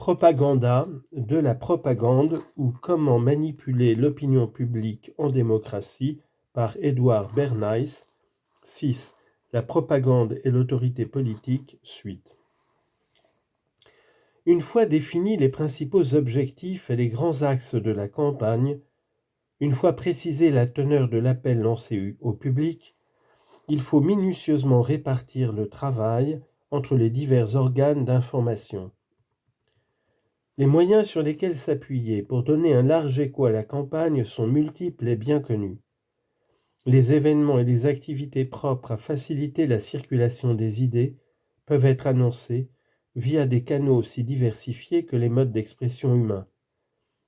Propaganda, de la propagande ou comment manipuler l'opinion publique en démocratie par Edward Bernays. 6. La propagande et l'autorité politique, suite. Une fois définis les principaux objectifs et les grands axes de la campagne, une fois précisé la teneur de l'appel lancé au public, il faut minutieusement répartir le travail entre les divers organes d'information. Les moyens sur lesquels s'appuyer pour donner un large écho à la campagne sont multiples et bien connus. Les événements et les activités propres à faciliter la circulation des idées peuvent être annoncés via des canaux aussi diversifiés que les modes d'expression humains.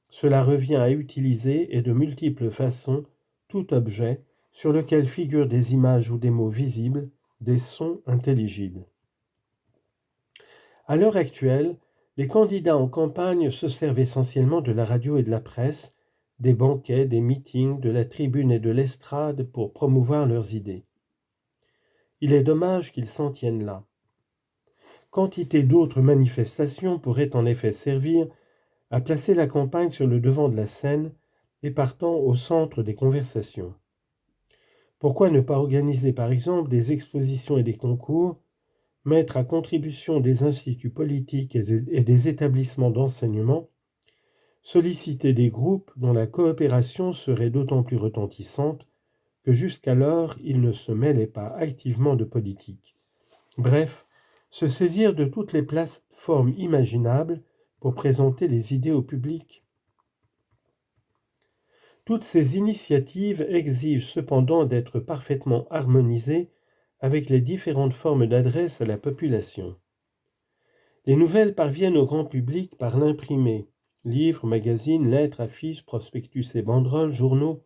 Cela revient à utiliser et de multiples façons tout objet sur lequel figurent des images ou des mots visibles, des sons intelligibles. À l'heure actuelle, les candidats en campagne se servent essentiellement de la radio et de la presse, des banquets, des meetings, de la tribune et de l'estrade pour promouvoir leurs idées. Il est dommage qu'ils s'en tiennent là. Quantité d'autres manifestations pourraient en effet servir à placer la campagne sur le devant de la scène et partant au centre des conversations. Pourquoi ne pas organiser par exemple des expositions et des concours, mettre à contribution des instituts politiques et des établissements d'enseignement, solliciter des groupes dont la coopération serait d'autant plus retentissante que jusqu'alors ils ne se mêlaient pas activement de politique. Bref, se saisir de toutes les plateformes imaginables pour présenter les idées au public. Toutes ces initiatives exigent cependant d'être parfaitement harmonisées avec les différentes formes d'adresse à la population. Les nouvelles parviennent au grand public par l'imprimé, livres, magazines, lettres, affiches, prospectus et banderoles, journaux,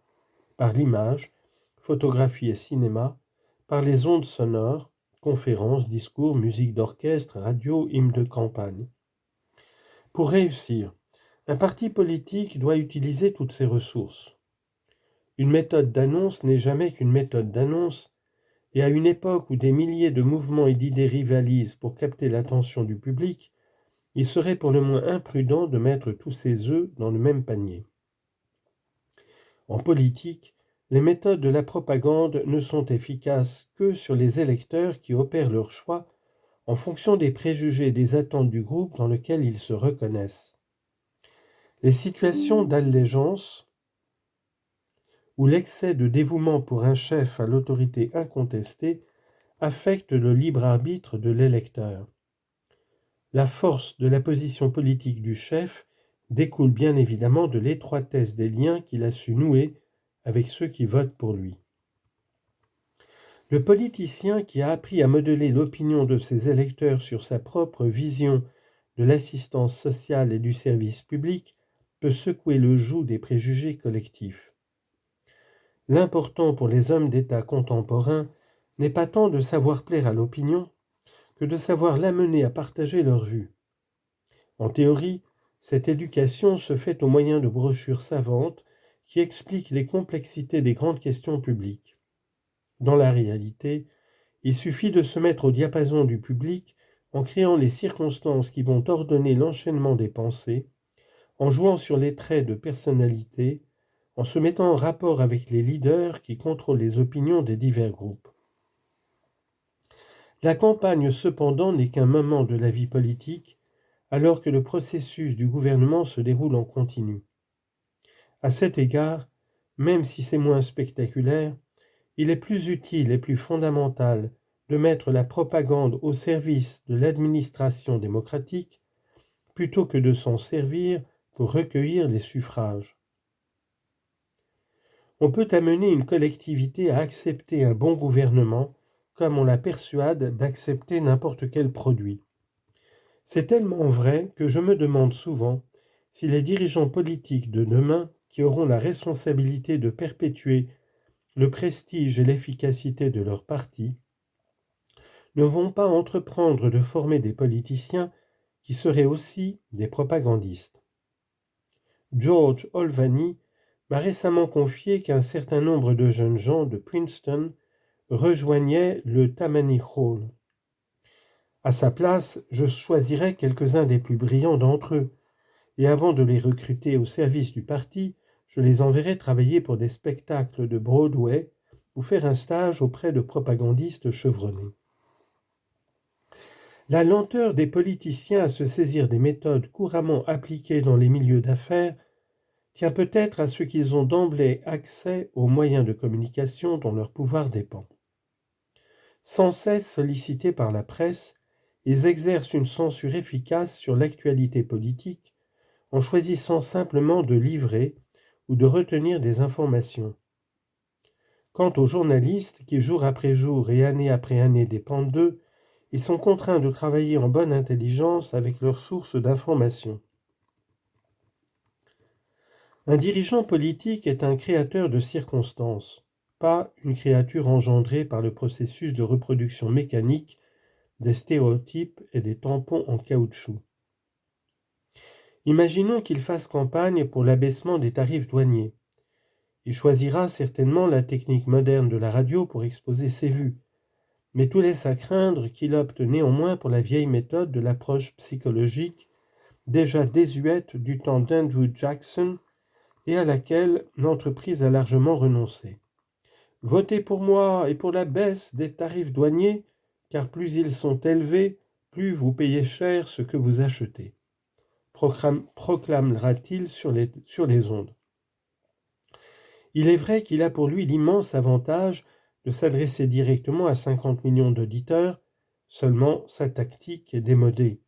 par l'image, photographie et cinéma, par les ondes sonores, conférences, discours, musique d'orchestre, radio, hymnes de campagne. Pour réussir, un parti politique doit utiliser toutes ses ressources. Une méthode d'annonce n'est jamais qu'une méthode d'annonce, et à une époque où des milliers de mouvements et d'idées rivalisent pour capter l'attention du public, il serait pour le moins imprudent de mettre tous ses œufs dans le même panier. En politique, les méthodes de la propagande ne sont efficaces que sur les électeurs qui opèrent leur choix en fonction des préjugés et des attentes du groupe dans lequel ils se reconnaissent. Les situations d'allégeance où l'excès de dévouement pour un chef à l'autorité incontestée affectent le libre arbitre de l'électeur. La force de la position politique du chef découle bien évidemment de l'étroitesse des liens qu'il a su nouer avec ceux qui votent pour lui. Le politicien qui a appris à modeler l'opinion de ses électeurs sur sa propre vision de l'assistance sociale et du service public peut secouer le joug des préjugés collectifs. L'important pour les hommes d'État contemporains n'est pas tant de savoir plaire à l'opinion que de savoir l'amener à partager leur vue. En théorie, cette éducation se fait au moyen de brochures savantes qui expliquent les complexités des grandes questions publiques. Dans la réalité, il suffit de se mettre au diapason du public en créant les circonstances qui vont ordonner l'enchaînement des pensées, en jouant sur les traits de personnalité, en se mettant en rapport avec les leaders qui contrôlent les opinions des divers groupes. La campagne, cependant, n'est qu'un moment de la vie politique, alors que le processus du gouvernement se déroule en continu. À cet égard, même si c'est moins spectaculaire, il est plus utile et plus fondamental de mettre la propagande au service de l'administration démocratique plutôt que de s'en servir pour recueillir les suffrages. On peut amener une collectivité à accepter un bon gouvernement comme on la persuade d'accepter n'importe quel produit. C'est tellement vrai que je me demande souvent si les dirigeants politiques de demain, qui auront la responsabilité de perpétuer le prestige et l'efficacité de leur parti, ne vont pas entreprendre de former des politiciens qui seraient aussi des propagandistes. George Olvany m'a récemment confié qu'un certain nombre de jeunes gens de Princeton rejoignaient le Tammany Hall. À sa place, je choisirais quelques-uns des plus brillants d'entre eux, et avant de les recruter au service du parti, je les enverrais travailler pour des spectacles de Broadway ou faire un stage auprès de propagandistes chevronnés. La lenteur des politiciens à se saisir des méthodes couramment appliquées dans les milieux d'affaires tient peut-être à ce qu'ils ont d'emblée accès aux moyens de communication dont leur pouvoir dépend. Sans cesse sollicités par la presse, ils exercent une censure efficace sur l'actualité politique en choisissant simplement de livrer ou de retenir des informations. Quant aux journalistes qui, jour après jour et année après année, dépendent d'eux, ils sont contraints de travailler en bonne intelligence avec leurs sources d'information. Un dirigeant politique est un créateur de circonstances, pas une créature engendrée par le processus de reproduction mécanique des stéréotypes et des tampons en caoutchouc. Imaginons qu'il fasse campagne pour l'abaissement des tarifs douaniers. Il choisira certainement la technique moderne de la radio pour exposer ses vues, mais tout laisse à craindre qu'il opte néanmoins pour la vieille méthode de l'approche psychologique, déjà désuète du temps d'Andrew Jackson et à laquelle l'entreprise a largement renoncé. Votez pour moi et pour la baisse des tarifs douaniers, car plus ils sont élevés, plus vous payez cher ce que vous achetez, proclamera-t-il sur les ondes. Il est vrai qu'il a pour lui l'immense avantage de s'adresser directement à 50 millions d'auditeurs, seulement sa tactique est démodée.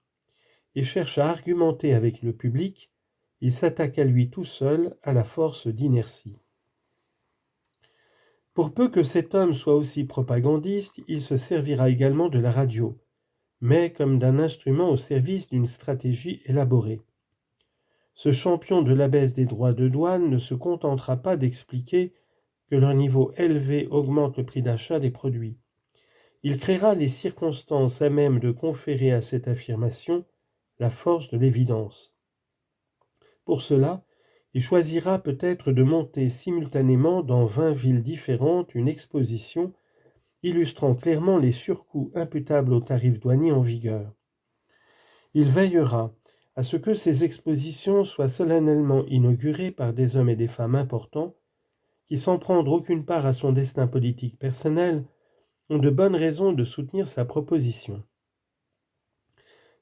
Il cherche à argumenter avec le public, il s'attaque à lui tout seul à la force d'inertie. Pour peu que cet homme soit aussi propagandiste, il se servira également de la radio, mais comme d'un instrument au service d'une stratégie élaborée. Ce champion de la baisse des droits de douane ne se contentera pas d'expliquer que leur niveau élevé augmente le prix d'achat des produits. Il créera les circonstances à même de conférer à cette affirmation la force de l'évidence. Pour cela, il choisira peut-être de monter simultanément dans 20 villes différentes une exposition illustrant clairement les surcoûts imputables aux tarifs douaniers en vigueur. Il veillera à ce que ces expositions soient solennellement inaugurées par des hommes et des femmes importants qui, sans prendre aucune part à son destin politique personnel, ont de bonnes raisons de soutenir sa proposition.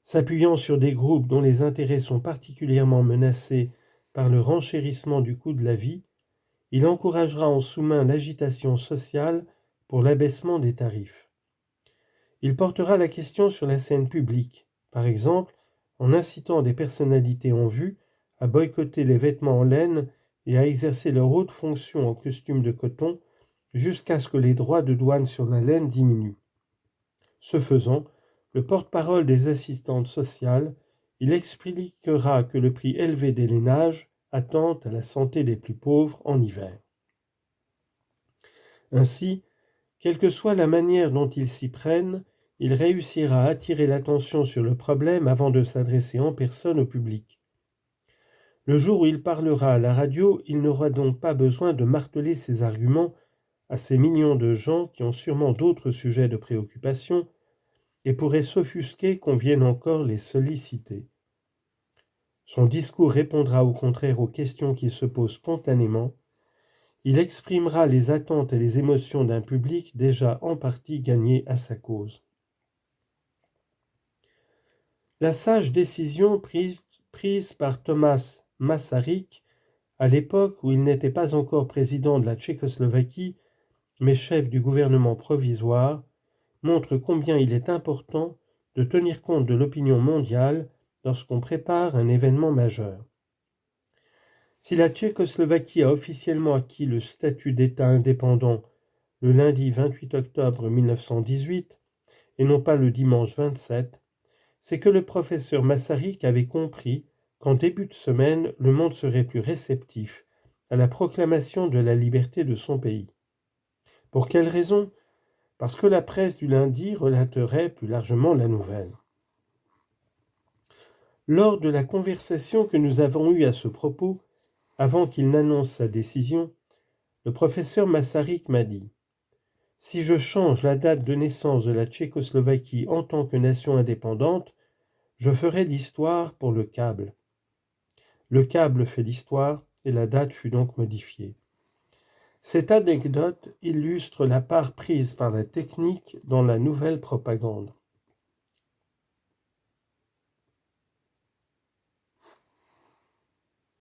S'appuyant sur des groupes dont les intérêts sont particulièrement menacés par le renchérissement du coût de la vie, il encouragera en sous-main l'agitation sociale pour l'abaissement des tarifs. Il portera la question sur la scène publique, par exemple en incitant des personnalités en vue à boycotter les vêtements en laine et à exercer leur haute fonction en costume de coton jusqu'à ce que les droits de douane sur la laine diminuent. Ce faisant, le porte-parole des assistantes sociales, il expliquera que le prix élevé des lainages attente à la santé des plus pauvres en hiver. Ainsi, quelle que soit la manière dont il s'y prenne, il réussira à attirer l'attention sur le problème avant de s'adresser en personne au public. Le jour où il parlera à la radio, il n'aura donc pas besoin de marteler ses arguments à ces millions de gens qui ont sûrement d'autres sujets de préoccupation et pourraient s'offusquer qu'on vienne encore les solliciter. Son discours répondra au contraire aux questions qui se posent spontanément. Il exprimera les attentes et les émotions d'un public déjà en partie gagné à sa cause. La sage décision prise par Thomas Masaryk, à l'époque où il n'était pas encore président de la Tchécoslovaquie, mais chef du gouvernement provisoire, montre combien il est important de tenir compte de l'opinion mondiale lorsqu'on prépare un événement majeur. Si la Tchécoslovaquie a officiellement acquis le statut d'État indépendant le lundi 28 octobre 1918, et non pas le dimanche 27, c'est que le professeur Masaryk avait compris qu'en début de semaine, le monde serait plus réceptif à la proclamation de la liberté de son pays. Pour quelle raison ? Parce que la presse du lundi relaterait plus largement la nouvelle. Lors de la conversation que nous avons eue à ce propos, avant qu'il n'annonce sa décision, le professeur Masaryk m'a dit Si je change la date de naissance de la Tchécoslovaquie en tant que nation indépendante, je ferai l'histoire pour le câble. Le câble fait l'histoire et la date fut donc modifiée. Cette anecdote illustre la part prise par la technique dans la nouvelle propagande.